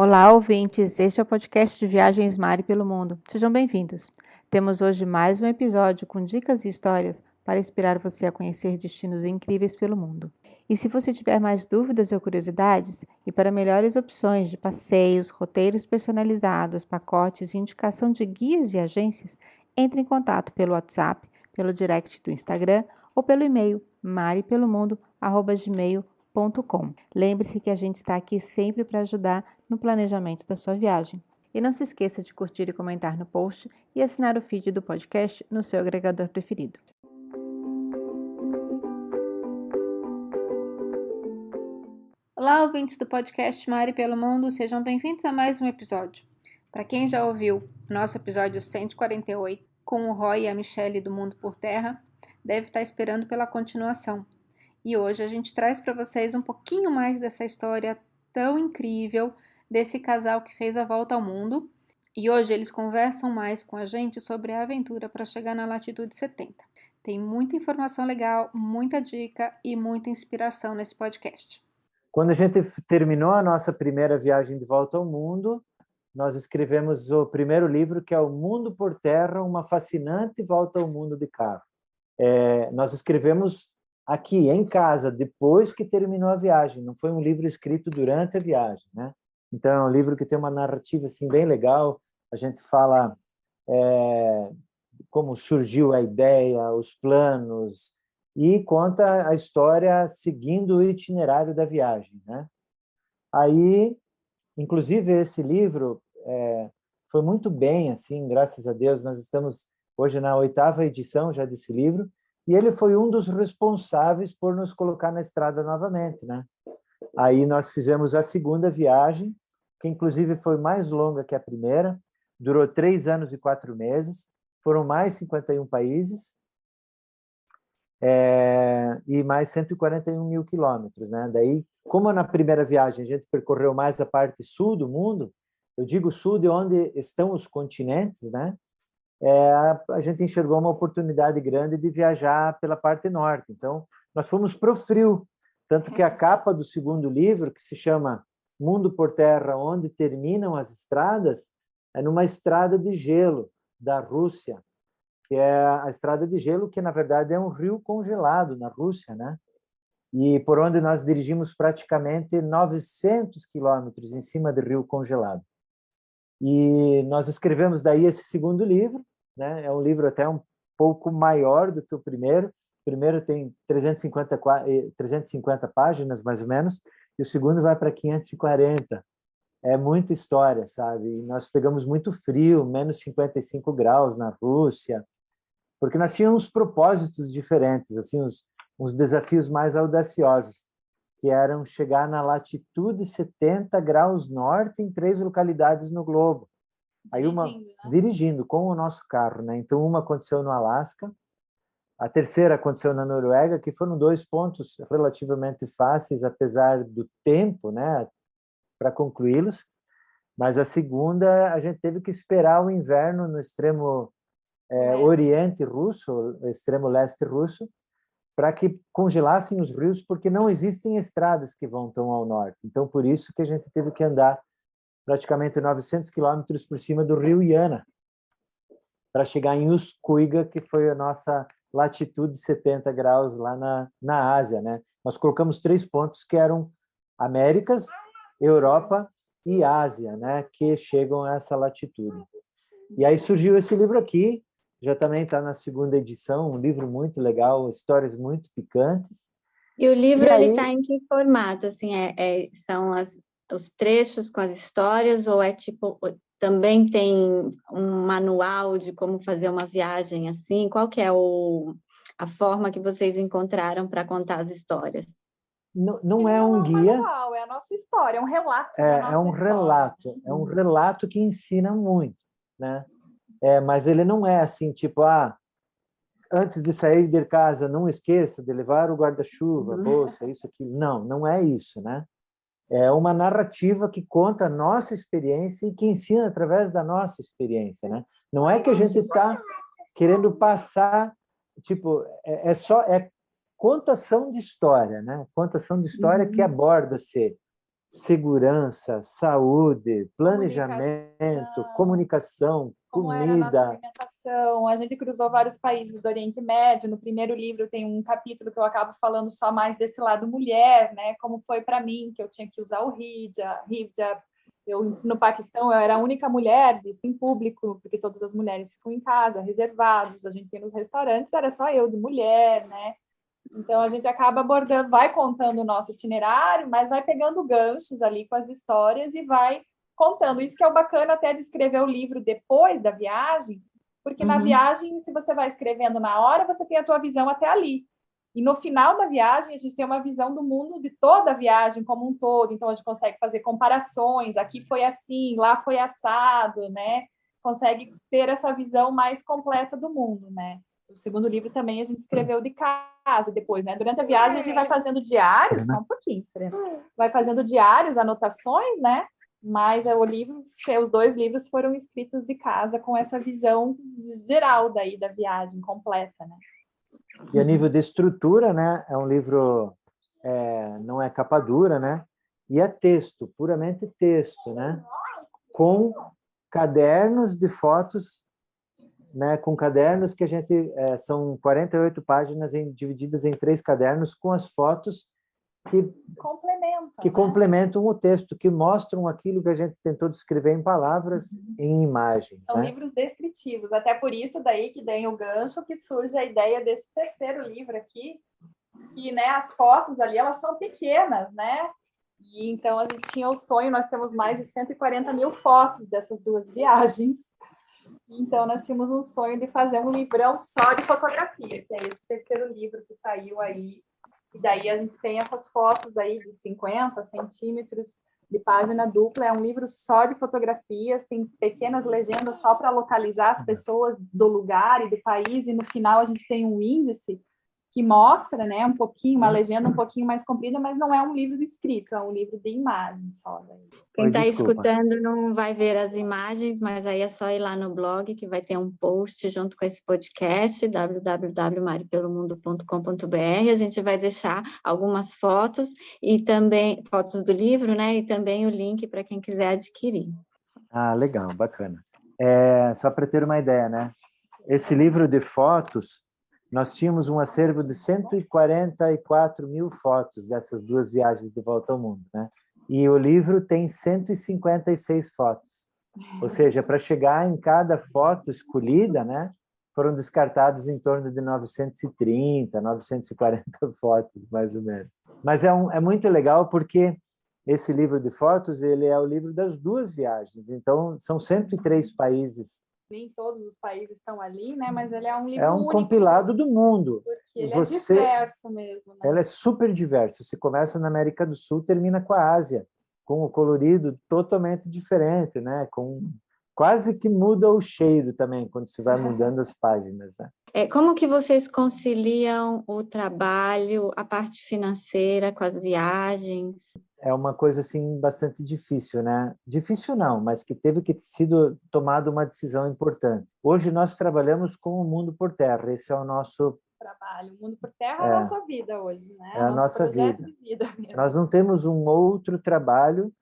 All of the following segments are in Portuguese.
Olá, ouvintes! Este é o podcast de Viagens Mari pelo Mundo. Sejam bem-vindos. Temos hoje mais um episódio com dicas e histórias para inspirar você a conhecer destinos incríveis pelo mundo. E se você tiver mais dúvidas ou curiosidades, e para melhores opções de passeios, roteiros personalizados, pacotes e indicação de guias e agências, entre em contato pelo WhatsApp, pelo direct do Instagram ou pelo e-mail maripelomundo@gmail.com. Lembre-se que a gente está aqui sempre para ajudar no planejamento da sua viagem. E não se esqueça de curtir e comentar no post e assinar o feed do podcast no seu agregador preferido. Olá, ouvintes do podcast Mari pelo Mundo, sejam bem-vindos a mais um episódio. Para quem já ouviu o nosso episódio 148 com o Roy e a Michelle do Mundo por Terra, deve estar esperando pela continuação. E hoje a gente traz para vocês um pouquinho mais dessa história tão incrível desse casal que fez a volta ao mundo. E hoje eles conversam mais com a gente sobre a aventura para chegar na latitude 70. Tem muita informação legal, muita dica e muita inspiração nesse podcast. Quando a gente terminou a nossa primeira viagem de volta ao mundo, nós escrevemos o primeiro livro, que é O Mundo por Terra, uma fascinante volta ao mundo de carro. Nós escrevemos aqui, em casa, depois que terminou a viagem. Não foi um livro escrito durante a viagem, né? Então, é um livro que tem uma narrativa assim, bem legal. A gente fala como surgiu a ideia, os planos, e conta a história seguindo o itinerário da viagem, né? Aí, inclusive, esse livro foi muito bem, assim, graças a Deus. Nós estamos hoje na 8ª edição já desse livro, e ele foi um dos responsáveis por nos colocar na estrada novamente, né? Aí nós fizemos a segunda viagem, que inclusive foi mais longa que a primeira, durou 3 anos e 4 meses, foram mais 51 países, e mais 141 mil quilômetros, né? Daí, como na primeira viagem a gente percorreu mais a parte sul do mundo, eu digo sul de onde estão os continentes, né? A gente enxergou uma oportunidade grande de viajar pela parte norte. Então, nós fomos para o frio, tanto que a capa do segundo livro, que se chama Mundo por Terra, onde terminam as estradas, é numa estrada de gelo da Rússia, que é a estrada de gelo, que na verdade é um rio congelado na Rússia, né? E por onde nós dirigimos praticamente 900 quilômetros em cima do rio congelado. E nós escrevemos daí esse segundo livro, né? É um livro até um pouco maior do que o primeiro. O primeiro tem 350 páginas, mais ou menos, e o segundo vai para 540. É muita história, sabe? E nós pegamos muito frio, menos 55 graus na Rússia, porque nós tínhamos propósitos diferentes, assim, uns desafios mais audaciosos, que eram chegar na latitude 70 graus norte em 3 localidades no globo. Aí dirigindo com o nosso carro, né? Então, uma aconteceu no Alasca, a terceira aconteceu na Noruega, que foram 2 pontos relativamente fáceis, apesar do tempo, né, para concluí-los. Mas a segunda, a gente teve que esperar o inverno no extremo oriente russo, extremo leste russo, para que congelassem os rios, porque não existem estradas que vão tão ao norte. Então, por isso que a gente teve que andar praticamente 900 quilômetros por cima do rio Iana, para chegar em Uscuiga, que foi a nossa latitude 70 graus lá na Ásia, né? Nós colocamos 3 pontos que eram Américas, Europa e Ásia, né? Que chegam a essa latitude. E aí surgiu esse livro aqui, já também está na segunda edição, um livro muito legal, histórias muito picantes. E o livro ele está em que formato? Assim, são os trechos com as histórias, ou é tipo, também tem um manual de como fazer uma viagem assim? Qual que é a forma que vocês encontraram para contar as histórias? Não é um guia. Manual, é a nossa história, é um relato. É um relato, é um relato que ensina muito, né? Mas ele não é assim, tipo, antes de sair de casa, não esqueça de levar o guarda-chuva, bolsa, isso aqui. Não é isso, né? É uma narrativa que conta a nossa experiência e que ensina através da nossa experiência, né? Não é que a gente está querendo passar, tipo, é contação de história, né? Contação de história que aborda-se segurança, saúde, planejamento, comunicação, como era a nossa comida. alimentação. A gente cruzou vários países do Oriente Médio. No primeiro livro tem um capítulo que eu acabo falando só mais desse lado mulher, né? Como foi para mim, que eu tinha que usar o hijab. No Paquistão, eu era a única mulher vista em público, porque todas as mulheres ficam em casa, reservados. A gente ia nos restaurantes, era só eu de mulher, né? Então, a gente acaba abordando, vai contando o nosso itinerário, mas vai pegando ganchos ali com as histórias e vai contando. Isso que é o bacana até de escrever o livro depois da viagem, porque na viagem, se você vai escrevendo na hora, você tem a tua visão até ali. E no final da viagem, a gente tem uma visão do mundo de toda a viagem como um todo. Então, a gente consegue fazer comparações. Aqui foi assim, lá foi assado, né? Consegue ter essa visão mais completa do mundo, né? O segundo livro também a gente escreveu de casa depois, né? Durante a viagem a gente vai fazendo diários, só um pouquinho, Serena. Vai fazendo diários, anotações, né? Mas os 2 livros foram escritos de casa com essa visão geral daí da viagem completa, né? E a nível de estrutura, né? É um livro, não é capa dura, né? E é texto, puramente texto, né? Com cadernos de fotos, né? Com cadernos que a gente são 48 páginas divididas em 3 cadernos com as fotos que complementam o texto, que mostram aquilo que a gente tentou descrever em palavras, em imagens. São livros descritivos, até por isso daí que tem o gancho que surge a ideia desse terceiro livro aqui, que, né, as fotos ali, elas são pequenas, né? E então a gente tinha o sonho, nós temos mais de 140 mil fotos dessas 2 viagens. Então nós tínhamos um sonho de fazer um livrão só de fotografia, que é esse terceiro livro que saiu aí. E daí a gente tem essas fotos aí de 50 centímetros de página dupla. É um livro só de fotografias, tem pequenas legendas só para localizar as pessoas do lugar e do país. E no final a gente tem um índice que mostra, né, um pouquinho, uma legenda um pouquinho mais comprida, mas não é um livro escrito, é um livro de imagens só. Daí. Quem está escutando não vai ver as imagens, mas aí é só ir lá no blog que vai ter um post junto com esse podcast, www.maripelomundo.com.br. A gente vai deixar algumas fotos e também fotos do livro, né? E também o link para quem quiser adquirir. Ah, legal, bacana. Só para ter uma ideia, né? Esse livro de fotos, nós tínhamos um acervo de 144 mil fotos dessas 2 viagens de volta ao mundo, né? E o livro tem 156 fotos. Ou seja, para chegar em cada foto escolhida, né, foram descartadas em torno de 930, 940 fotos, mais ou menos. Mas é muito legal porque esse livro de fotos, ele é o livro das 2 viagens. Então, são 103 países. Nem todos os países estão ali, né? Mas ele é um livro É um único, compilado do mundo. porque ele é diverso mesmo, né? Ela é super diversa. Você começa na América do Sul, termina com a Ásia, com o colorido totalmente diferente, né? Quase que muda o cheiro também, quando você vai mudando as páginas, né? Como que vocês conciliam o trabalho, a parte financeira com as viagens? É uma coisa assim bastante difícil, né? Difícil não, mas que teve que sido tomada uma decisão importante. Hoje nós trabalhamos com o Mundo por Terra. Esse é o nosso trabalho. O Mundo por Terra é a nossa vida hoje, né? É a nossa vida. Nós não temos um outro trabalho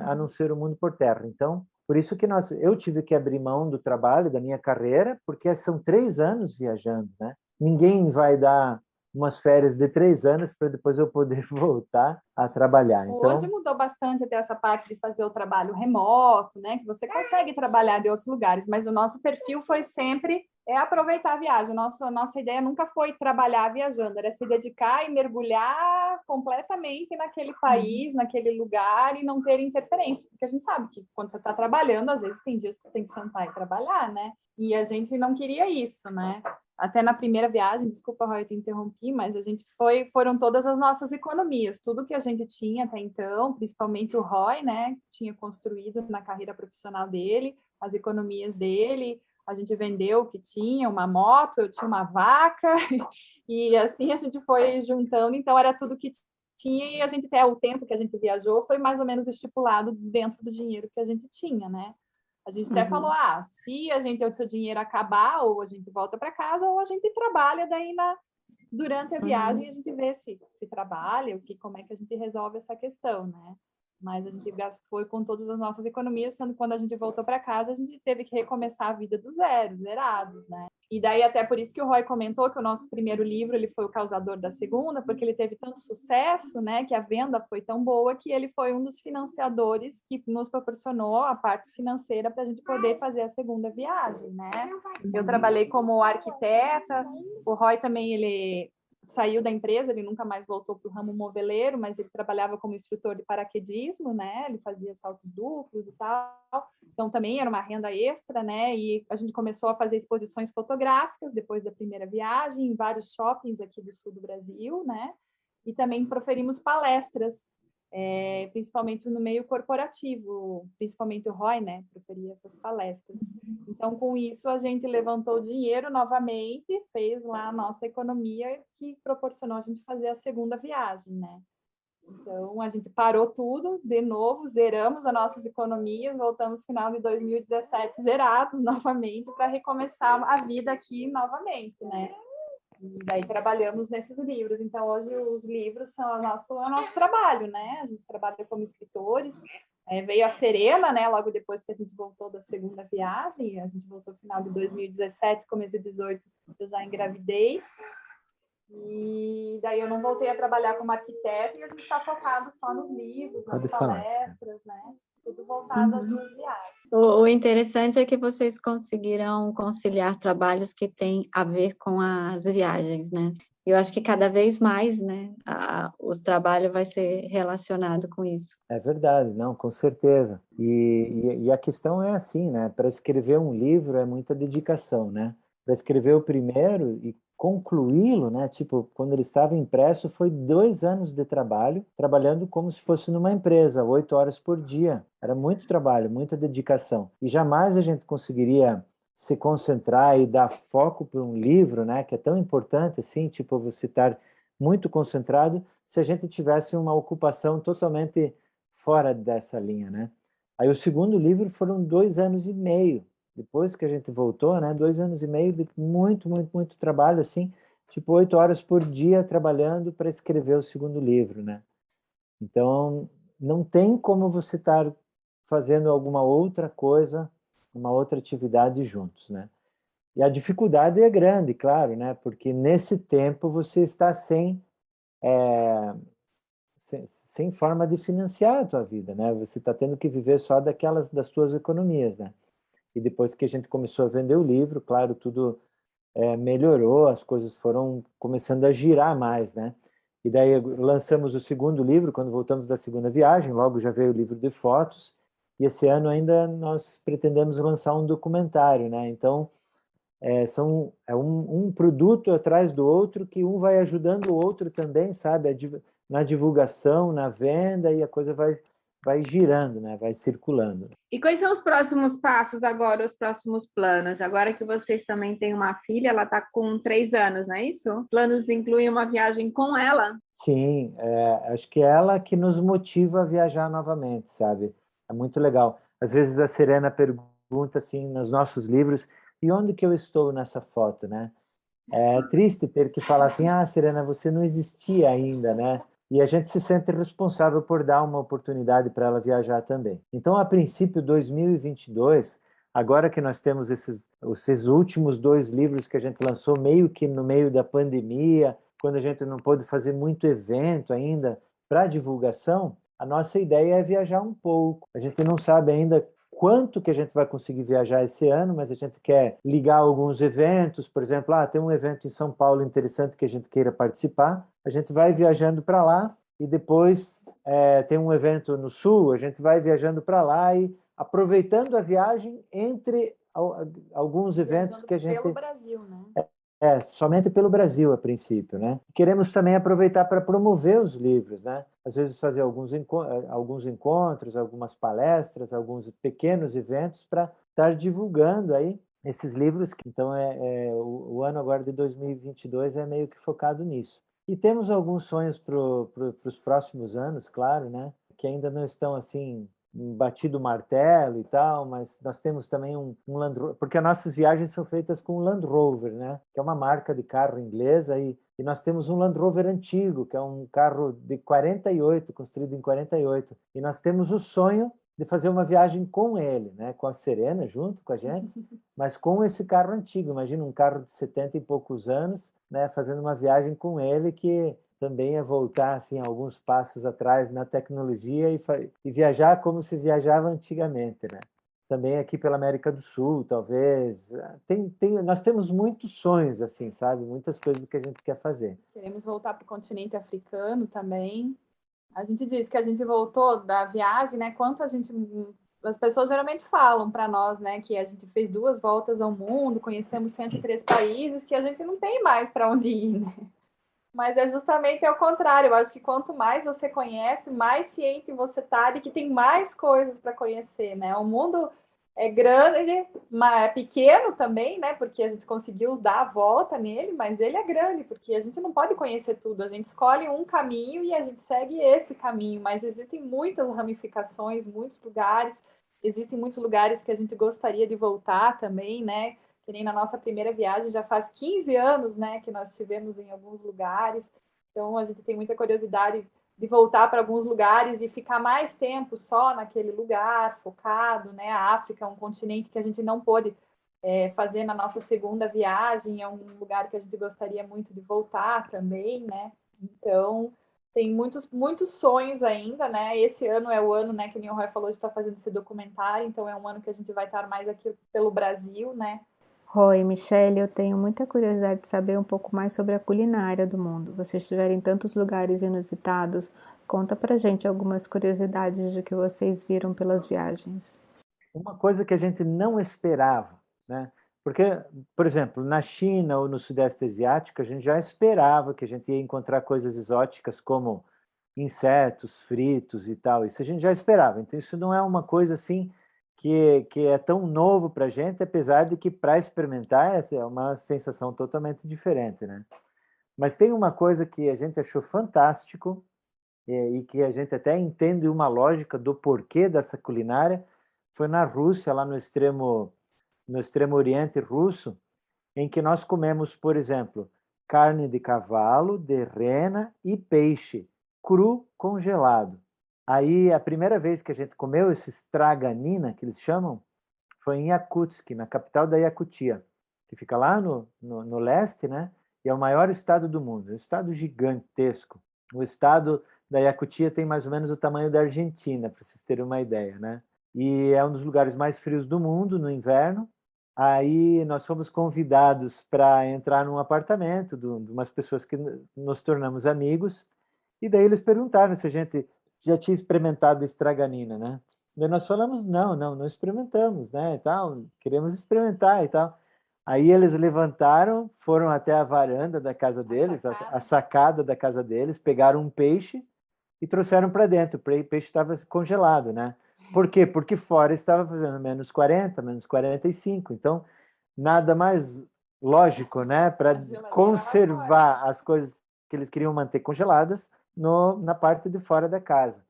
a não ser o Mundo por Terra. Então, por isso que eu tive que abrir mão do trabalho, da minha carreira, porque são 3 anos viajando, né? Ninguém vai dar umas férias de 3 anos para depois eu poder voltar a trabalhar. Então, hoje mudou bastante até essa parte de fazer o trabalho remoto, né? Que você consegue trabalhar de outros lugares, mas o nosso perfil foi sempre aproveitar a viagem. A nossa ideia nunca foi trabalhar viajando, era se dedicar e mergulhar completamente naquele país, naquele lugar e não ter interferência, porque a gente sabe que quando você está trabalhando, às vezes tem dias que você tem que sentar e trabalhar, né? E a gente não queria isso, né? Até na primeira viagem, desculpa, Roy, eu te interrompi, mas a gente foram todas as nossas economias, tudo que a gente tinha até então, principalmente o Roy, né, que tinha construído na carreira profissional dele, as economias dele, a gente vendeu o que tinha, uma moto, eu tinha uma vaca, e assim a gente foi juntando, então era tudo que tinha, e a gente até o tempo que a gente viajou foi mais ou menos estipulado dentro do dinheiro que a gente tinha, né? A gente até falou, se o seu dinheiro acabar, ou a gente volta para casa, ou a gente trabalha daí durante a viagem, a gente vê se trabalha, como é que a gente resolve essa questão, né? mas a gente foi com todas as nossas economias, sendo que quando a gente voltou para casa, a gente teve que recomeçar a vida do zero, zerados, né? E daí até por isso que o Roy comentou que o nosso primeiro livro ele foi o causador da segunda, porque ele teve tanto sucesso, né, que a venda foi tão boa que ele foi um dos financiadores que nos proporcionou a parte financeira para a gente poder fazer a segunda viagem, né? Eu trabalhei como arquiteta, o Roy também ele saiu da empresa, ele nunca mais voltou para o ramo moveleiro, mas ele trabalhava como instrutor de paraquedismo, né? Ele fazia saltos duplos e tal. Então também era uma renda extra, né? E a gente começou a fazer exposições fotográficas depois da primeira viagem em vários shoppings aqui do sul do Brasil, né? E também proferimos palestras, principalmente no meio corporativo, principalmente o Roy, né? Proferia essas palestras. Então, com isso, a gente levantou dinheiro novamente, fez lá a nossa economia que proporcionou a gente fazer a segunda viagem, né? Então, a gente parou tudo de novo, zeramos as nossas economias, voltamos no final de 2017 zerados novamente para recomeçar a vida aqui novamente, né? E daí trabalhamos nesses livros. Então, hoje os livros são o nosso trabalho, né? A gente trabalha como escritores. Veio a Serena, né? Logo depois que a gente voltou da segunda viagem. A gente voltou no final de 2017, começo de 2018, eu já engravidei. E daí eu não voltei a trabalhar como arquiteta e a gente está focado só nos livros, nas palestras, né? Tudo voltado às duas viagens. O interessante é que vocês conseguiram conciliar trabalhos que têm a ver com as viagens, né? Eu acho que cada vez mais, né, o trabalho vai ser relacionado com isso. É verdade, não, com certeza. E a questão é assim, né? Para escrever um livro é muita dedicação, né? Para escrever o primeiro e concluí-lo, né? Tipo, quando ele estava impresso, foi 2 anos de trabalho, trabalhando como se fosse numa empresa, 8 horas por dia. Era muito trabalho, muita dedicação. E jamais a gente conseguiria se concentrar e dar foco para um livro, né? Que é tão importante assim, tipo, você estar muito concentrado se a gente tivesse uma ocupação totalmente fora dessa linha, né? Aí o segundo livro foram 2 anos e meio. Depois que a gente voltou, né? 2 anos e meio de muito, muito, muito trabalho, assim, tipo 8 horas por dia trabalhando para escrever o segundo livro, né? Então, não tem como você estar fazendo alguma outra coisa, uma outra atividade juntos, né? E a dificuldade é grande, claro, né? Porque nesse tempo você está sem forma de financiar a tua vida, né? Você está tendo que viver só das tuas economias, né? E depois que a gente começou a vender o livro, claro, tudo melhorou, as coisas foram começando a girar mais, né? E daí lançamos o segundo livro quando voltamos da segunda viagem, logo já veio o livro de fotos, e esse ano ainda nós pretendemos lançar um documentário, né? Então, é um produto atrás do outro que um vai ajudando o outro também, sabe? Na divulgação, na venda, e a coisa vai girando, né? Vai circulando. E quais são os próximos passos agora, os próximos planos? Agora que vocês também têm uma filha, ela está com 3 anos, não é isso? Planos incluem uma viagem com ela? Sim, acho que é ela que nos motiva a viajar novamente, sabe? É muito legal. Às vezes a Serena pergunta assim nos nossos livros, e onde que eu estou nessa foto, né? É triste ter que falar assim, ah, Serena, você não existia ainda, né? E a gente se sente responsável por dar uma oportunidade para ela viajar também. Então, a princípio, 2022, agora que nós temos esses últimos 2 livros que a gente lançou meio que no meio da pandemia, quando a gente não pôde fazer muito evento ainda para divulgação, a nossa ideia é viajar um pouco. A gente não sabe ainda quanto que a gente vai conseguir viajar esse ano, mas a gente quer ligar alguns eventos, por exemplo, tem um evento em São Paulo interessante que a gente queira participar, a gente vai viajando para lá e depois tem um evento no Sul, a gente vai viajando para lá e aproveitando a viagem entre alguns eventos que a gente... Pelo Brasil, né? Somente pelo Brasil, a princípio, né? Queremos também aproveitar para promover os livros, né? Às vezes fazer alguns encontros, algumas palestras, alguns pequenos eventos para estar divulgando aí esses livros. Então, o ano agora de 2022 é meio que focado nisso. E temos alguns sonhos para os próximos anos, claro, né? Que ainda não estão assim batido o martelo e tal, mas nós temos também um Land Rover, porque as nossas viagens são feitas com o Land Rover, né? Que é uma marca de carro inglesa, e nós temos um Land Rover antigo, que é um carro de 48, construído em 48, e nós temos o sonho de fazer uma viagem com ele, né? Com a Serena junto com a gente, mas com esse carro antigo. Imagina um carro de 70 e poucos anos, né? Fazendo uma viagem com ele, que também é voltar assim alguns passos atrás na tecnologia e viajar como se viajava antigamente, né? Também aqui pela América do Sul, talvez. Nós temos muitos sonhos, assim, sabe? Muitas coisas que a gente quer fazer. Queremos voltar para o continente africano também. A gente diz que a gente voltou da viagem, né? Quanto a gente... As pessoas geralmente falam para nós, né, que a gente fez 2 voltas ao mundo, conhecemos 103 países, que a gente não tem mais para onde ir, né? Mas é justamente ao contrário. Eu acho que quanto mais você conhece, mais ciente você está de que tem mais coisas para conhecer, né? O mundo é grande, mas é pequeno também, né? Porque a gente conseguiu dar a volta nele, mas ele é grande, porque a gente não pode conhecer tudo. A gente escolhe um caminho e a gente segue esse caminho, mas existem muitas ramificações, muitos lugares. Existem muitos lugares que a gente gostaria de voltar também, né? Que nem na nossa primeira viagem, já faz 15 anos, né, que nós estivemos em alguns lugares. Então, a gente tem muita curiosidade de voltar para alguns lugares e ficar mais tempo só naquele lugar, focado, né? A África é um continente que a gente não pôde fazer na nossa segunda viagem, é um lugar que a gente gostaria muito de voltar também, né? Então, tem muitos sonhos ainda, né? Esse ano é o ano, né, que o Roy falou, de estar fazendo esse documentário, então é um ano que a gente vai estar mais aqui pelo Brasil, né? Roy, Michele, eu tenho muita curiosidade de saber um pouco mais sobre a culinária do mundo. Vocês estiverem em tantos lugares inusitados, conta pra gente algumas curiosidades de que vocês viram pelas viagens. Uma coisa que a gente não esperava, né? Porque, por exemplo, na China ou no Sudeste Asiático, a gente já esperava que a gente ia encontrar coisas exóticas como insetos fritos e tal. Isso a gente já esperava. Então, isso não é uma coisa assim que é tão novo para a gente, apesar de que para experimentar é uma sensação totalmente diferente, né? Mas tem uma coisa que a gente achou fantástico e que a gente até entende uma lógica do porquê dessa culinária, foi na Rússia, lá no extremo oriente russo, em que nós comemos, por exemplo, carne de cavalo, de rena e peixe cru congelado. Aí, a primeira vez que a gente comeu esse straganina, que eles chamam, foi em Yakutsk, na capital da Yakutia, que fica lá no leste, né? E é o maior estado do mundo, é um estado gigantesco. O estado da Yakutia tem mais ou menos o tamanho da Argentina, para vocês terem uma ideia, né? E é um dos lugares mais frios do mundo no inverno. Aí nós fomos convidados para entrar num apartamento de umas pessoas que nos tornamos amigos, e daí eles perguntaram se a gente já tinha experimentado estraganina, né? Daí nós falamos, não experimentamos, né, e tal, queremos experimentar e tal. Aí eles levantaram, foram até a varanda da casa deles, a sacada da casa deles, pegaram um peixe e trouxeram para dentro. O peixe estava congelado, né? Por quê? Porque fora estava fazendo menos 40, menos 45. Então, nada mais lógico, né, para conservar as coisas que eles queriam manter congeladas na parte de fora da casa.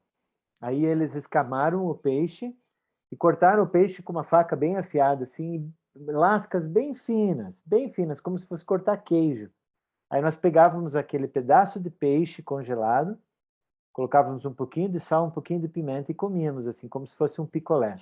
Aí eles escamaram o peixe e cortaram o peixe com uma faca bem afiada, assim, lascas bem finas, como se fosse cortar queijo. Aí nós pegávamos aquele pedaço de peixe congelado, colocávamos um pouquinho de sal, um pouquinho de pimenta e comíamos, assim, como se fosse um picolé.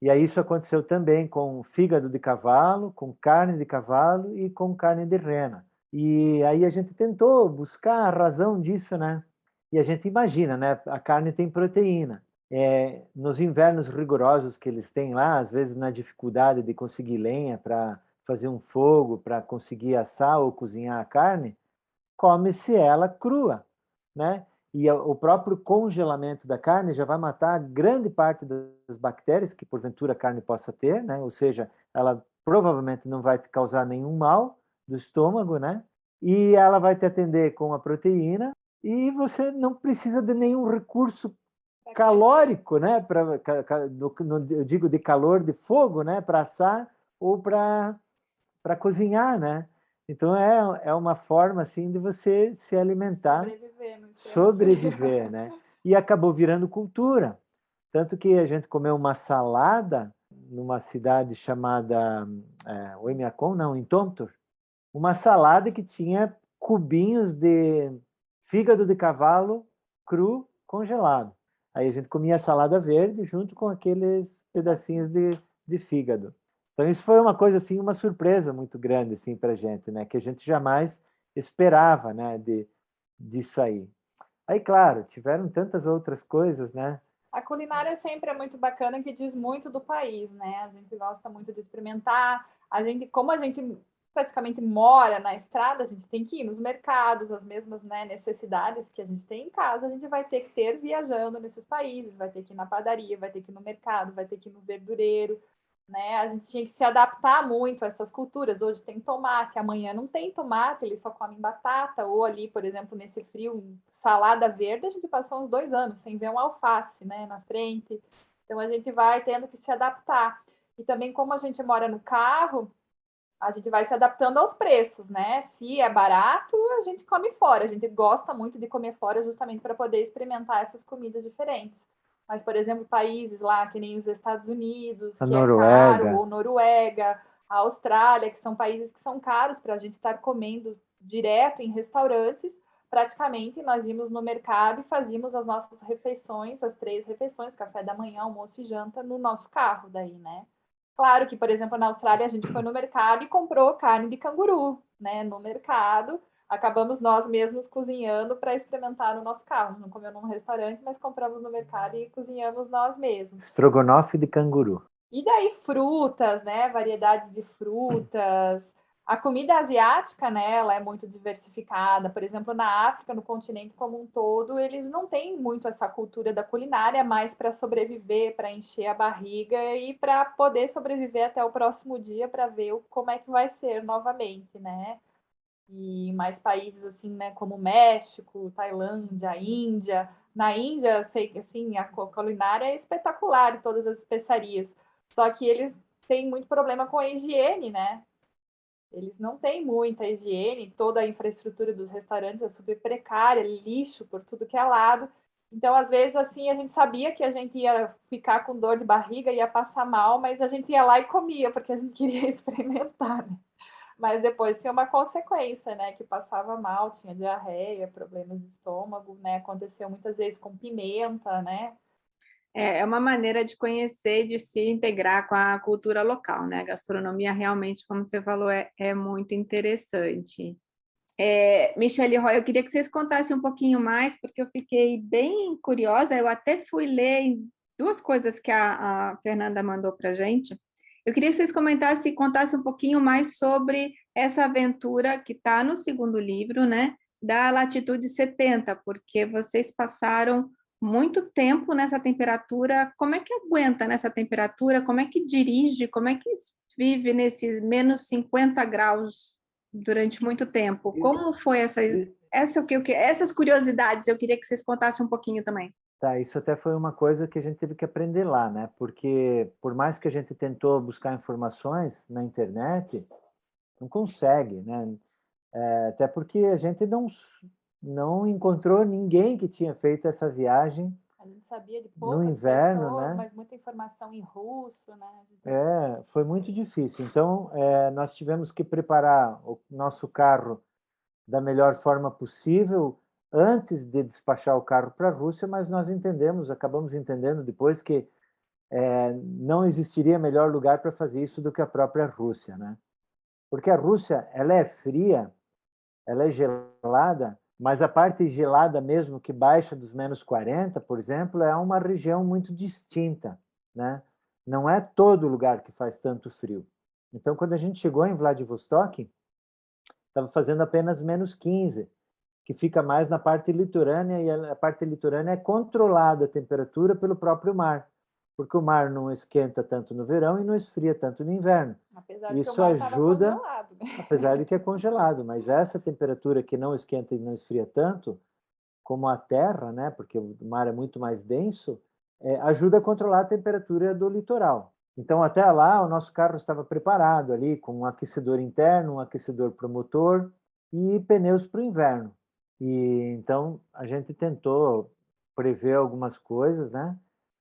E aí isso aconteceu também com fígado de cavalo, com carne de cavalo e com carne de rena. E aí a gente tentou buscar a razão disso, né? E a gente imagina, né? A carne tem proteína. Nos invernos rigorosos que eles têm lá, às vezes na dificuldade de conseguir lenha para fazer um fogo, para conseguir assar ou cozinhar a carne, come-se ela crua, né? E o próprio congelamento da carne já vai matar grande parte das bactérias que porventura a carne possa ter, né? Ou seja, ela provavelmente não vai te causar nenhum mal do estômago, né? E ela vai te atender com a proteína e você não precisa de nenhum recurso calórico, né? Eu digo de calor de fogo, né? Para assar ou para cozinhar, né? Então é uma forma assim de você se alimentar, sobreviver, né? E acabou virando cultura. Tanto que a gente comeu uma salada numa cidade chamada Oimiacon, não, em Tomtor, uma salada que tinha cubinhos de fígado de cavalo cru congelado. Aí a gente comia a salada verde junto com aqueles pedacinhos de fígado. Então isso foi uma coisa assim, uma surpresa muito grande assim para a gente, né? Que a gente jamais esperava, né? Disso aí. Aí, claro, tiveram tantas outras coisas, né? A culinária sempre é muito bacana, que diz muito do país, né? A gente gosta muito de experimentar. Como a gente praticamente mora na estrada, a gente tem que ir nos mercados, as mesmas, né, necessidades que a gente tem em casa, a gente vai ter que ter viajando nesses países, vai ter que ir na padaria, vai ter que ir no mercado, vai ter que ir no verdureiro, né? A gente tinha que se adaptar muito a essas culturas. Hoje tem tomate, amanhã não tem tomate, eles só comem batata, ou ali, por exemplo, nesse frio, salada verde, a gente passou uns 2 anos sem ver um alface, né, na frente. Então a gente vai tendo que se adaptar. E também, como a gente mora no carro, a gente vai se adaptando aos preços, né? Se é barato, a gente come fora. A gente gosta muito de comer fora justamente para poder experimentar essas comidas diferentes. Mas, por exemplo, países lá que nem os Estados Unidos, A que é caro, Noruega. ou Noruega, a Austrália, que são países que são caros para a gente estar comendo direto em restaurantes, praticamente nós íamos no mercado e fazíamos as nossas refeições, as 3 refeições, café da manhã, almoço e janta, no nosso carro daí, né? Claro que, por exemplo, na Austrália, a gente foi no mercado e comprou carne de canguru, né? No mercado. Acabamos nós mesmos cozinhando para experimentar no nosso carro. Não comeu num restaurante, mas compramos no mercado e cozinhamos nós mesmos. Estrogonofe de canguru. E daí frutas, né? Variedades de frutas. A comida asiática, né, ela é muito diversificada. Por exemplo, na África, no continente como um todo, eles não têm muito essa cultura da culinária, mais para sobreviver, para encher a barriga e para poder sobreviver até o próximo dia para ver como é que vai ser novamente, né? E mais países assim, né, como México, Tailândia, Índia. Na Índia, eu sei que assim, a culinária é espetacular, todas as especiarias. Só que eles têm muito problema com a higiene, né? Eles não têm muita higiene, toda a infraestrutura dos restaurantes é super precária, lixo por tudo que é lado. Então, às vezes, assim, a gente sabia que a gente ia ficar com dor de barriga, ia passar mal, mas a gente ia lá e comia, porque a gente queria experimentar, né? Mas depois tinha uma consequência, né? Que passava mal, tinha diarreia, problemas de estômago, né? Aconteceu muitas vezes com pimenta, né? É uma maneira de conhecer, de se integrar com a cultura local, né? A gastronomia realmente, como você falou, é muito interessante. Michelle Roy, eu queria que vocês contassem um pouquinho mais, porque eu fiquei bem curiosa. Eu até fui ler 2 coisas que a Fernanda mandou para a gente. Eu queria que vocês comentassem e contassem um pouquinho mais sobre essa aventura que está no segundo livro, né? Da Latitude 70, porque vocês passaram muito tempo nessa temperatura. Como é que aguenta nessa temperatura? Como é que dirige? Como é que vive nesses menos 50 graus durante muito tempo? Como foi essas curiosidades? Eu queria que vocês contassem um pouquinho também. Tá, isso até foi uma coisa que a gente teve que aprender lá, né? Porque por mais que a gente tentou buscar informações na internet, não consegue, né? Até porque a gente não encontrou ninguém que tinha feito essa viagem A gente sabia de no poucas inverno, pessoas, né? mas muita informação em russo, né? Foi muito difícil. Então, nós tivemos que preparar o nosso carro da melhor forma possível antes de despachar o carro para a Rússia, mas nós acabamos entendendo depois que não existiria melhor lugar para fazer isso do que a própria Rússia, né? Porque a Rússia, ela é fria, ela é gelada, mas a parte gelada mesmo, que baixa dos menos 40, por exemplo, é uma região muito distinta, né? Não é todo lugar que faz tanto frio. Então, quando a gente chegou em Vladivostok, estava fazendo apenas menos 15, que fica mais na parte litorânea, e a parte litorânea é controlada a temperatura pelo próprio mar, porque o mar não esquenta tanto no verão e não esfria tanto no inverno. Apesar de que o Isso mar estava ajuda, congelado, né? apesar de que é congelado, mas essa temperatura que não esquenta e não esfria tanto, como a terra, né, porque o mar é muito mais denso, ajuda a controlar a temperatura do litoral. Então, até lá, o nosso carro estava preparado ali, com um aquecedor interno, um aquecedor para o motor e pneus para o inverno. E então a gente tentou prever algumas coisas, né?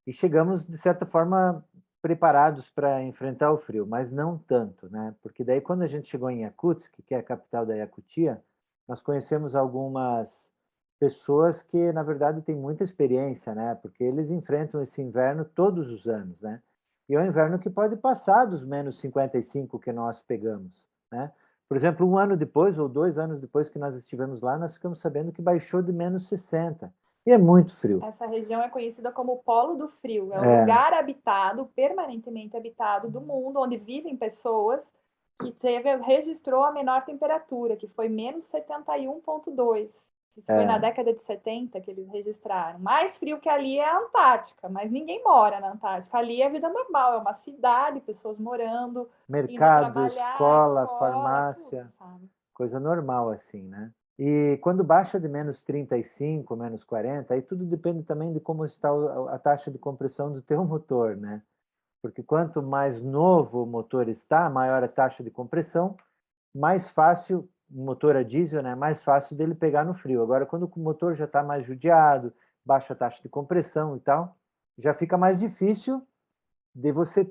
E chegamos, de certa forma, preparados para enfrentar o frio, mas não tanto, né? Porque daí, quando a gente chegou em Yakutsk, que é a capital da Yakutia, nós conhecemos algumas pessoas que, na verdade, têm muita experiência, né? Porque eles enfrentam esse inverno todos os anos, né? E é um inverno que pode passar dos menos 55 que nós pegamos, né? Por exemplo, um ano depois, ou 2 anos depois que nós estivemos lá, nós ficamos sabendo que baixou de menos 60. E é muito frio. Essa região é conhecida como o Polo do Frio. É o É, lugar habitado, permanentemente habitado do mundo, onde vivem pessoas que registrou a menor temperatura, que foi menos 71,2. Isso foi na década de 70 que eles registraram. Mais frio que ali é a Antártica, mas ninguém mora na Antártica. Ali é vida normal, é uma cidade, pessoas morando, indo mercado, trabalhar, escola, escola, tudo, farmácia, sabe? coisa normal assim, né? E quando baixa de menos 35, menos 40, aí tudo depende também de como está a taxa de compressão do teu motor, né? Porque quanto mais novo o motor está, maior a taxa de compressão, mais fácil, o motor a diesel, né? Mais fácil dele pegar no frio. Agora, quando o motor já está mais judiado, baixa a taxa de compressão e tal, já fica mais difícil de você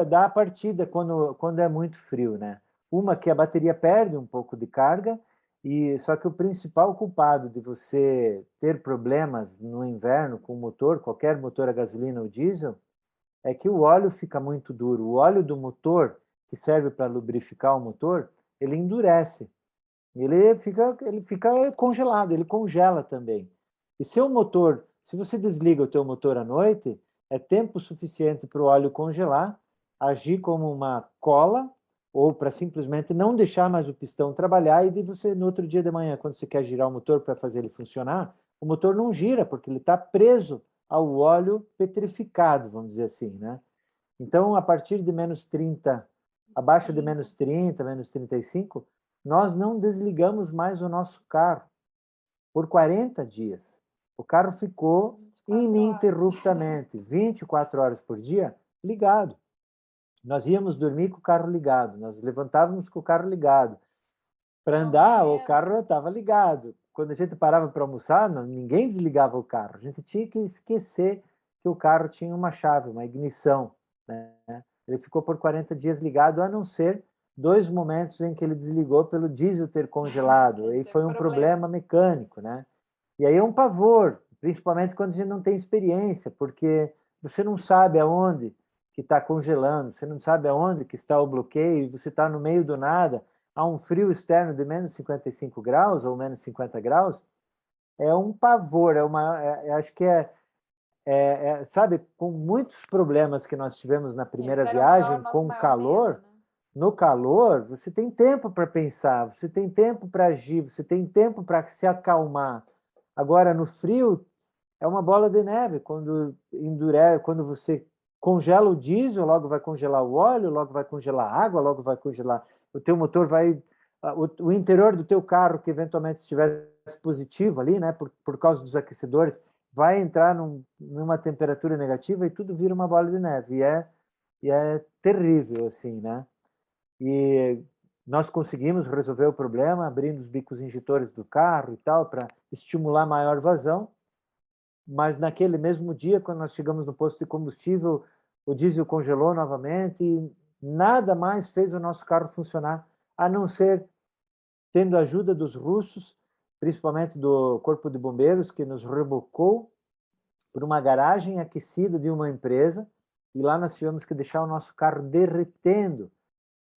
dar a partida quando é muito frio, né? Uma que a bateria perde um pouco de carga, e só que o principal culpado de você ter problemas no inverno com o motor, qualquer motor a gasolina ou diesel, é que o óleo fica muito duro. O óleo do motor, que serve para lubrificar o motor, ele endurece. Ele fica congelado, ele congela também. E se você desliga o teu motor à noite, é tempo suficiente para o óleo congelar, agir como uma cola, ou para simplesmente não deixar mais o pistão trabalhar, e de você, no outro dia de manhã, quando você quer girar o motor para fazer ele funcionar, o motor não gira, porque ele está preso ao óleo petrificado, vamos dizer assim, né? Então, a partir de menos 30, abaixo de menos 30, menos 35, nós não desligamos mais o nosso carro por 40 dias. O carro ficou 24 ininterruptamente, 24 horas por dia, ligado. Nós íamos dormir com o carro ligado, nós levantávamos com o carro ligado. Para andar, o carro estava ligado. Quando a gente parava para almoçar, ninguém desligava o carro. A gente tinha que esquecer que o carro tinha uma chave, uma ignição, né? Ele ficou por 40 dias ligado, a não ser 2 momentos em que ele desligou pelo diesel ter congelado. Aí foi um problema mecânico, né? E aí é um pavor, principalmente quando a gente não tem experiência, porque você não sabe aonde que está congelando, você não sabe aonde que está o bloqueio, e você está no meio do nada, há um frio externo de menos 55 graus ou menos 50 graus, é um pavor, acho que sabe, com muitos problemas que nós tivemos na primeira viagem, com o calor, medo, né? no calor, você tem tempo para pensar, você tem tempo para agir, você tem tempo para se acalmar. Agora, no frio, é uma bola de neve. Quando endurece, quando você congela o diesel, logo vai congelar o óleo, logo vai congelar a água, logo vai congelar. O teu motor vai. O interior do teu carro, que eventualmente estiver positivo ali, né, por causa dos aquecedores, vai entrar numa temperatura negativa e tudo vira uma bola de neve. E é terrível, assim, né? E nós conseguimos resolver o problema abrindo os bicos injetores do carro e tal, para estimular maior vazão. Mas naquele mesmo dia, quando nós chegamos no posto de combustível, o diesel congelou novamente e nada mais fez o nosso carro funcionar, a não ser tendo a ajuda dos russos, principalmente do Corpo de Bombeiros, que nos rebocou por uma garagem aquecida de uma empresa, e lá nós tivemos que deixar o nosso carro derretendo,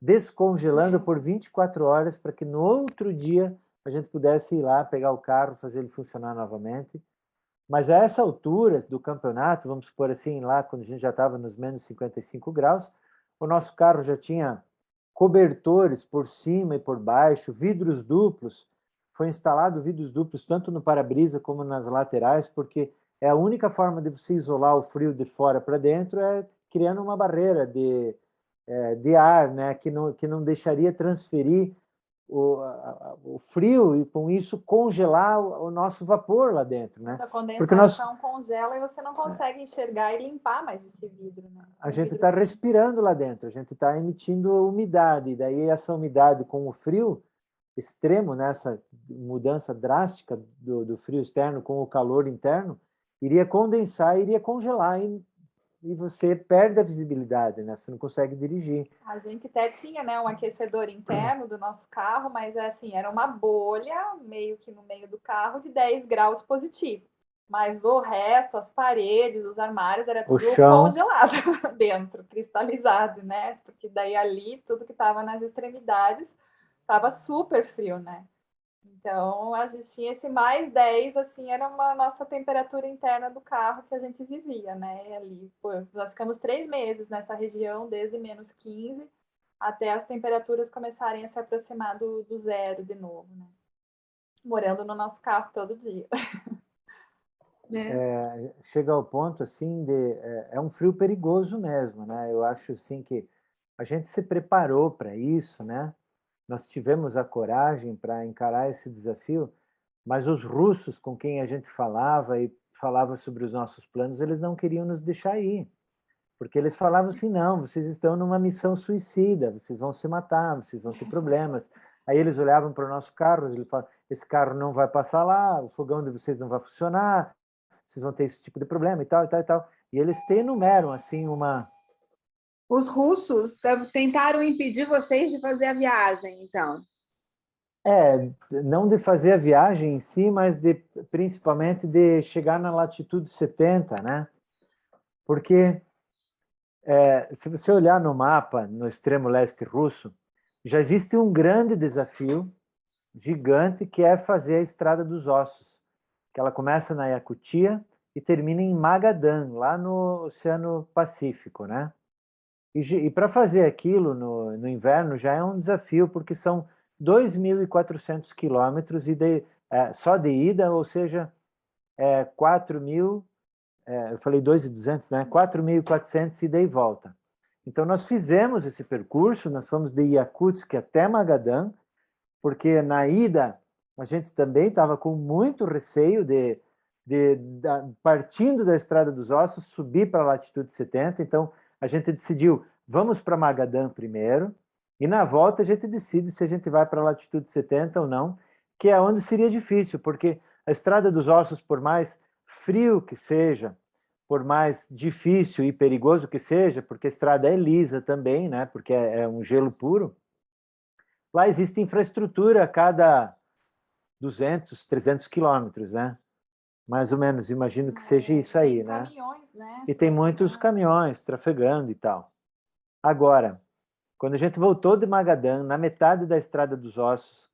descongelando por 24 horas, para que no outro dia a gente pudesse ir lá, pegar o carro, fazer ele funcionar novamente. Mas a essa altura do campeonato, vamos supor assim, lá quando a gente já estava nos menos 55 graus, o nosso carro já tinha cobertores por cima e por baixo, vidros duplos. Foi instalado vidros duplos tanto no para-brisa como nas laterais, porque é a única forma de você isolar o frio de fora para dentro, é criando uma barreira de ar, né, que não deixaria transferir o frio e, com isso, congelar o nosso vapor lá dentro, né? A Porque nós, condensação congela e você não consegue enxergar e limpar mais esse vidro, né? a gente está respirando lá dentro, a gente está emitindo umidade, e daí essa umidade com o frio extremo, nessa mudança drástica do frio externo com o calor interno, iria condensar, iria congelar, e e você perde a visibilidade, né? Você não consegue dirigir. A gente até tinha, né, um aquecedor interno do nosso carro, mas assim, era uma bolha meio que no meio do carro de 10 graus positivo. Mas o resto, as paredes, os armários, era O tudo chão, congelado dentro, cristalizado, né? Porque daí ali, tudo que estava nas extremidades, estava super frio, né? Então, a gente tinha esse mais 10, assim, era uma nossa temperatura interna do carro que a gente vivia, né? Ali, pô, nós ficamos 3 meses nessa região, desde -15 até as temperaturas começarem a se aproximar do zero de novo, né? Morando no nosso carro todo dia. chega ao ponto assim de é um frio perigoso mesmo, né? Eu acho assim que a gente se preparou para isso, né? Nós tivemos a coragem para encarar esse desafio, mas os russos com quem a gente falava e falava sobre os nossos planos, eles não queriam nos deixar ir, porque eles falavam assim, não, vocês estão numa missão suicida, vocês vão se matar, vocês vão ter problemas. Aí eles olhavam para o nosso carro, eles falavam, esse carro não vai passar lá, o fogão de vocês não vai funcionar, vocês vão ter esse tipo de problema e tal, e tal, e tal. E eles te enumeram, assim, uma... Os russos tentaram impedir vocês de fazer a viagem, então. Não de fazer a viagem em si, mas principalmente de chegar na latitude 70, né? Porque se você olhar no mapa, no extremo leste russo, já existe um grande desafio gigante que é fazer a Estrada dos Ossos, que ela começa na Yakutia e termina em Magadan, lá no Oceano Pacífico, né? E para fazer aquilo no inverno já é um desafio, porque são 2.400 quilômetros só de ida, ou seja, 4.000, eu falei 2.200, né? 4.400 ida e volta. Então nós fizemos esse percurso, nós fomos de Yakutsk até Magadan, porque na ida a gente também estava com muito receio partindo da Estrada dos Ossos, subir para a latitude 70, então a gente decidiu, vamos para Magadan primeiro, e na volta a gente decide se a gente vai para a latitude 70 ou não, que é onde seria difícil, porque a Estrada dos Ossos, por mais frio que seja, por mais difícil e perigoso que seja, porque a estrada é lisa também, né? Porque é um gelo puro, lá existe infraestrutura a cada 200, 300 quilômetros, né? Mais ou menos, imagino que seja isso aí, tem né? caminhões, né? E tem muitos caminhões trafegando e tal. Agora, quando a gente voltou de Magadan, na metade da Estrada dos Ossos,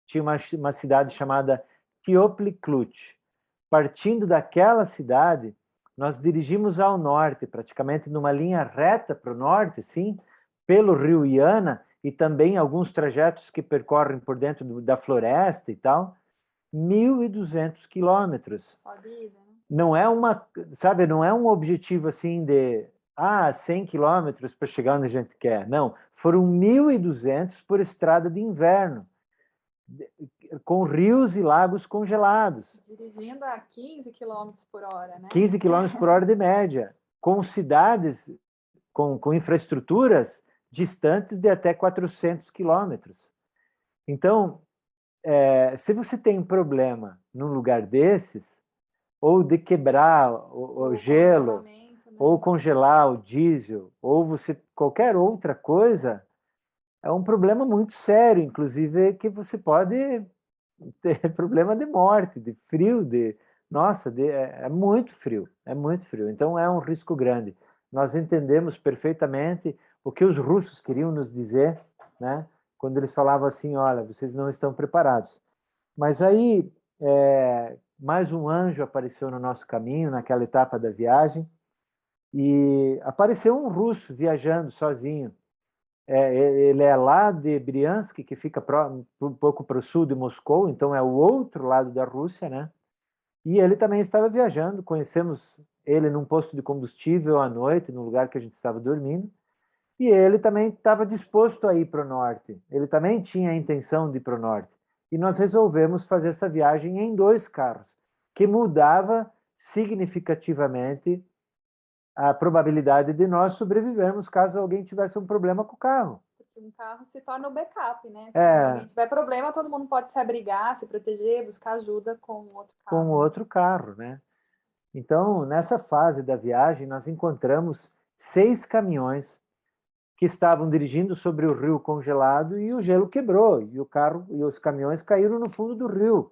tinha uma cidade chamada Teopli-Cluj. Partindo daquela cidade, nós dirigimos ao norte, praticamente numa linha reta para o norte, sim, pelo rio Iana, e também alguns trajetos que percorrem por dentro da floresta e tal, 1.200 quilômetros. Só de ida, né? Não é sabe, não é um objetivo assim de 100 quilômetros para chegar onde a gente quer. Não, foram 1.200 por estrada de inverno, com rios e lagos congelados. Dirigindo a 15 quilômetros por hora, né? 15 quilômetros por hora de média, com cidades, com infraestruturas distantes de até 400 quilômetros. Então, se você tem um problema num lugar desses, ou de quebrar o gelo, né? ou congelar o diesel, ou qualquer outra coisa, é um problema muito sério, inclusive que você pode ter problema de morte, de frio, nossa, é muito frio, é muito frio. Então é um risco grande. Nós entendemos perfeitamente o que os russos queriam nos dizer, né? Quando eles falavam assim, olha, vocês não estão preparados. Mas aí, mais um anjo apareceu no nosso caminho, naquela etapa da viagem, e apareceu um russo viajando sozinho. Ele é lá de Briansk, que fica um pouco para o sul de Moscou, então é o outro lado da Rússia, né? E ele também estava viajando, conhecemos ele num posto de combustível à noite, no lugar que a gente estava dormindo, e ele também estava disposto a ir para o norte, ele também tinha a intenção de ir para o norte. E nós resolvemos fazer essa viagem em 2 carros, que mudava significativamente a probabilidade de nós sobrevivermos caso alguém tivesse um problema com o carro. Porque um carro se torna o backup, né? Se alguém tiver problema, todo mundo pode se abrigar, se proteger, buscar ajuda com outro carro. Com outro carro, né? Então, nessa fase da viagem, nós encontramos 6 caminhões que estavam dirigindo sobre o rio congelado e o gelo quebrou e o carro e os caminhões caíram no fundo do rio.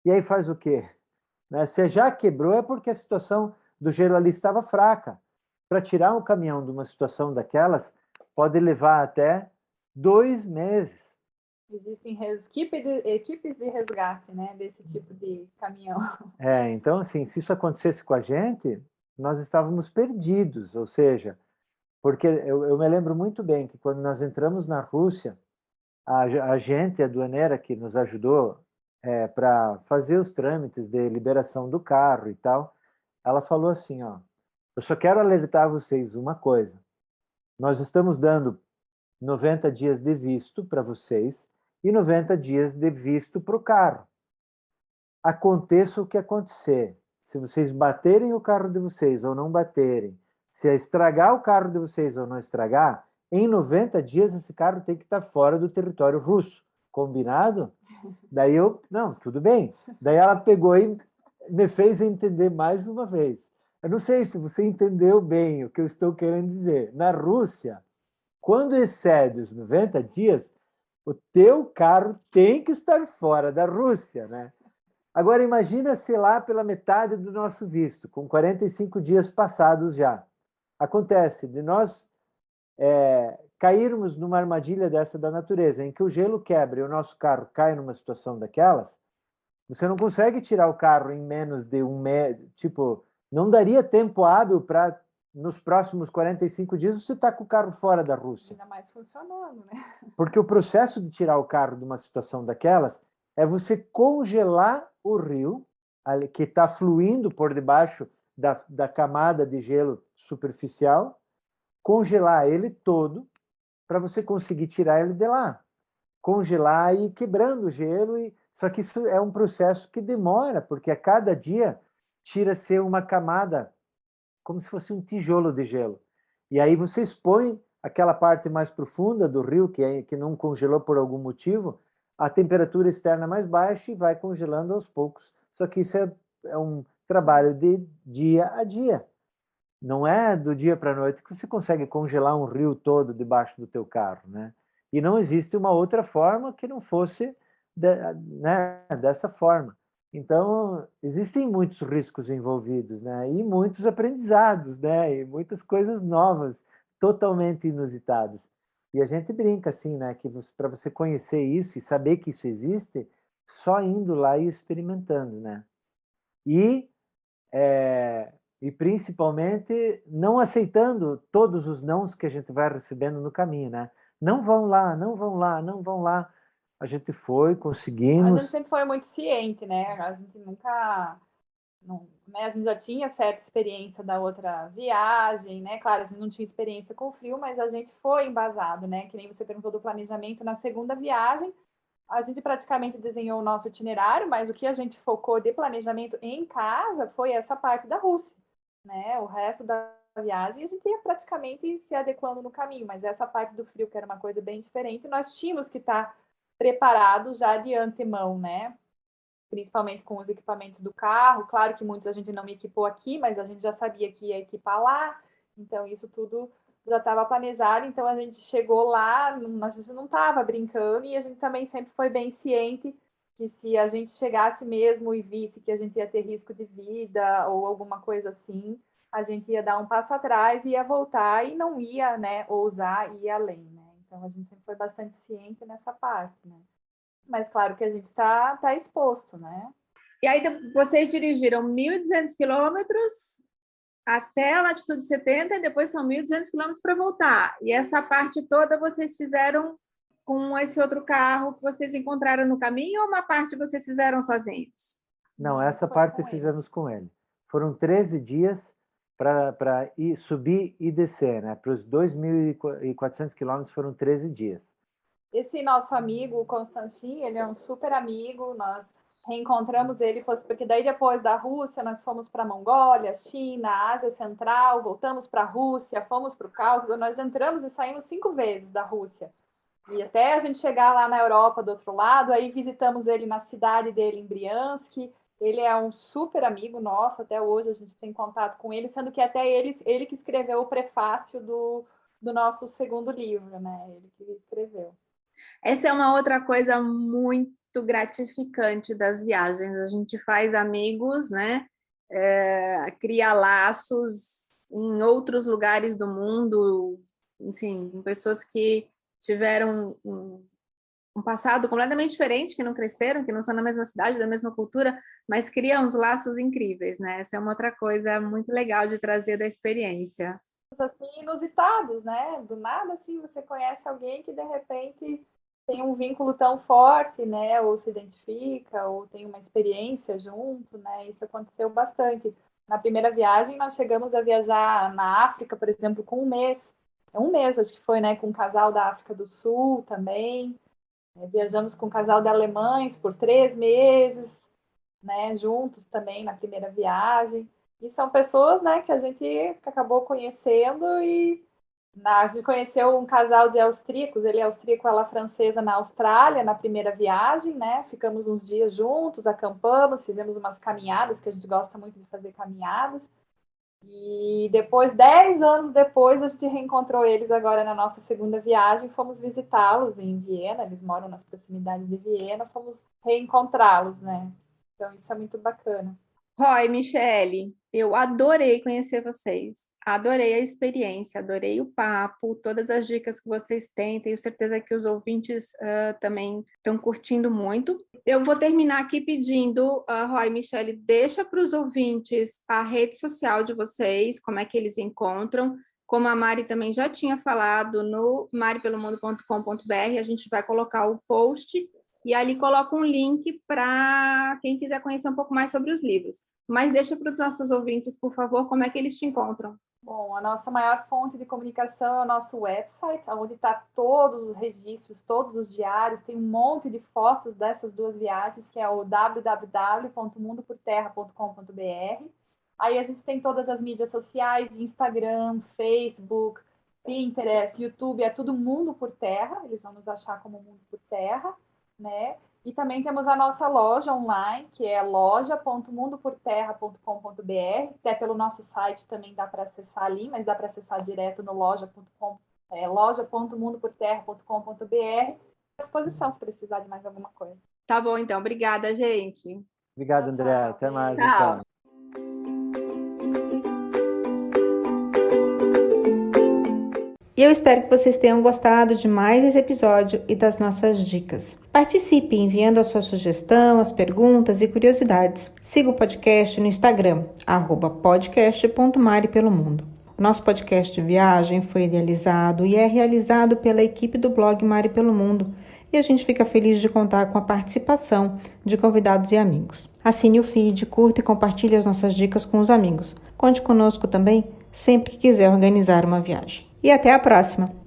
E aí faz o quê? Né? Se já quebrou é porque a situação do gelo ali estava fraca. Para tirar um caminhão de uma situação daquelas, pode levar até 2 meses. Existem equipes de resgate, né, desse tipo de caminhão. Então, assim, se isso acontecesse com a gente, nós estávamos perdidos, ou seja, porque eu me lembro muito bem que quando nós entramos na Rússia, a agente aduaneira que nos ajudou para fazer os trâmites de liberação do carro e tal, ela falou assim, ó, eu só quero alertar vocês uma coisa, nós estamos dando 90 dias de visto para vocês e 90 dias de visto para o carro. Aconteça o que acontecer, se vocês baterem o carro de vocês ou não baterem, se estragar o carro de vocês ou não estragar, em 90 dias esse carro tem que estar fora do território russo. Combinado? Daí não, tudo bem. Daí ela pegou e me fez entender mais uma vez. Eu não sei se você entendeu bem o que eu estou querendo dizer. Na Rússia, quando excede os 90 dias, o teu carro tem que estar fora da Rússia, né? Agora imagina, sei lá, pela metade do nosso visto, com 45 dias passados já. Acontece de nós cairmos numa armadilha dessa da natureza, em que o gelo quebra e o nosso carro cai numa situação daquelas, você não consegue tirar o carro em menos de um mês, tipo, não daria tempo hábil para, nos próximos 45 dias, você estar com o carro fora da Rússia. Ainda mais funcionando, né? Porque o processo de tirar o carro de uma situação daquelas é você congelar o rio, que está fluindo por debaixo da camada de gelo superficial, congelar ele todo para você conseguir tirar ele de lá. Congelar e ir quebrando o gelo. Só que isso é um processo que demora, porque a cada dia tira-se uma camada, como se fosse um tijolo de gelo. E aí você expõe aquela parte mais profunda do rio, que não congelou por algum motivo, a temperatura externa mais baixa e vai congelando aos poucos. Só que isso é um trabalho de dia a dia. Não é do dia para a noite que você consegue congelar um rio todo debaixo do teu carro, né? E não existe uma outra forma que não fosse dessa forma. Então, existem muitos riscos envolvidos, né? E muitos aprendizados, né? E muitas coisas novas, totalmente inusitadas. E a gente brinca assim, né? Que para você conhecer isso e saber que isso existe, só indo lá e experimentando, né? E e principalmente não aceitando todos os nãos que a gente vai recebendo no caminho, né? Não vão lá, não vão lá, não vão lá. A gente foi, A gente conseguimos. sempre foi muito ciente, né? A gente nunca... Não, né? A gente já tinha certa experiência da outra viagem, né? Claro, a gente não tinha experiência com frio, mas a gente foi embasado, né? Que nem você perguntou do planejamento na segunda viagem, a gente praticamente desenhou o nosso itinerário, mas o que a gente focou de planejamento em casa foi essa parte da Rússia, né? O resto da viagem a gente ia praticamente se adequando no caminho, mas essa parte do frio, que era uma coisa bem diferente, nós tínhamos que estar preparados já de antemão, né? Principalmente com os equipamentos do carro. Claro que muitos a gente não equipou aqui, mas a gente já sabia que ia equipar lá, então isso tudo já estava planejado. Então a gente chegou lá, a gente não estava brincando, e a gente também sempre foi bem ciente que se a gente chegasse mesmo e visse que a gente ia ter risco de vida ou alguma coisa assim, a gente ia dar um passo atrás, ia voltar e não ia, né, ousar ir além, né? Então a gente sempre foi bastante ciente nessa parte, né? Mas claro que a gente tá exposto, né? E aí vocês dirigiram 1.200 quilômetros até a latitude 70 e depois são 1.200 quilômetros para voltar. E essa parte toda vocês fizeram com esse outro carro que vocês encontraram no caminho ou uma parte vocês fizeram sozinhos? Não, essa parte fizemos com ele. Foram 13 dias para subir e descer, né? Para os 2.400 quilômetros foram 13 dias. Esse nosso amigo, o Constantin, ele é um super amigo, nós reencontramos ele, porque daí depois da Rússia nós fomos para a Mongólia, China, Ásia Central, voltamos para a Rússia, fomos para o Cáucaso, nós entramos e saímos 5 vezes da Rússia. E até a gente chegar lá na Europa do outro lado, aí visitamos ele na cidade dele, em Briansk, Ele é um super amigo nosso, até hoje a gente tem contato com ele, sendo que até ele que escreveu o prefácio do nosso segundo livro, né? Ele que escreveu. Essa é uma outra coisa muito gratificante das viagens. A gente faz amigos, né? Cria laços em outros lugares do mundo, assim, pessoas que tiveram um passado completamente diferente, que não cresceram, que não são na mesma cidade, da mesma cultura, mas criam uns laços incríveis, né? Essa é uma outra coisa muito legal de trazer da experiência. Assim, inusitados, né? Do nada, assim, você conhece alguém que, de repente, tem um vínculo tão forte, né? Ou se identifica, ou tem uma experiência junto, né? Isso aconteceu bastante. Na primeira viagem, nós chegamos a viajar na África, por exemplo, com um mês. Um mês, acho que foi, né? Com um casal da África do Sul também. Viajamos com um casal de alemães por 3 meses, né? Juntos também na primeira viagem. E são pessoas, né, que a gente acabou conhecendo e a gente conheceu um casal de austríacos, ele é austríaco, ela francesa, na Austrália, na primeira viagem, né? Ficamos uns dias juntos, acampamos, fizemos umas caminhadas, que a gente gosta muito de fazer caminhadas. E depois, 10 anos depois, a gente reencontrou eles agora na nossa segunda viagem, fomos visitá-los em Viena, eles moram nas proximidades de Viena, fomos reencontrá-los, né? Então isso é muito bacana. Roy, Michele, eu adorei conhecer vocês, adorei a experiência, adorei o papo, todas as dicas que vocês têm, tenho certeza que os ouvintes também estão curtindo muito. Eu vou terminar aqui pedindo, Roy e Michele, deixa para os ouvintes a rede social de vocês, como é que eles encontram, como a Mari também já tinha falado no maripelomundo.com.br, a gente vai colocar o post e ali coloca um link para quem quiser conhecer um pouco mais sobre os livros. Mas deixa para os nossos ouvintes, por favor, como é que eles te encontram. Bom, a nossa maior fonte de comunicação é o nosso website, onde está todos os registros, todos os diários, tem um monte de fotos dessas duas viagens, que é o www.mundoporterra.com.br. Aí a gente tem todas as mídias sociais, Instagram, Facebook, Pinterest, YouTube, é tudo Mundo por Terra, eles vão nos achar como Mundo por Terra, né? E também temos a nossa loja online, que é loja.mundoporterra.com.br. Até pelo nosso site também dá para acessar ali, mas dá para acessar direto no loja.mundoporterra.com.br. À disposição se precisar de mais alguma coisa. Tá bom, então. Obrigada, gente. Obrigado, André. Até mais, tchau. então. E eu espero que vocês tenham gostado de mais esse episódio e das nossas dicas. Participe enviando a sua sugestão, as perguntas e curiosidades. Siga o podcast no Instagram, @podcast.maripelomundo. O nosso podcast de viagem foi idealizado e é realizado pela equipe do blog Mari pelo Mundo e a gente fica feliz de contar com a participação de convidados e amigos. Assine o feed, curta e compartilhe as nossas dicas com os amigos. Conte conosco também sempre que quiser organizar uma viagem. E até a próxima!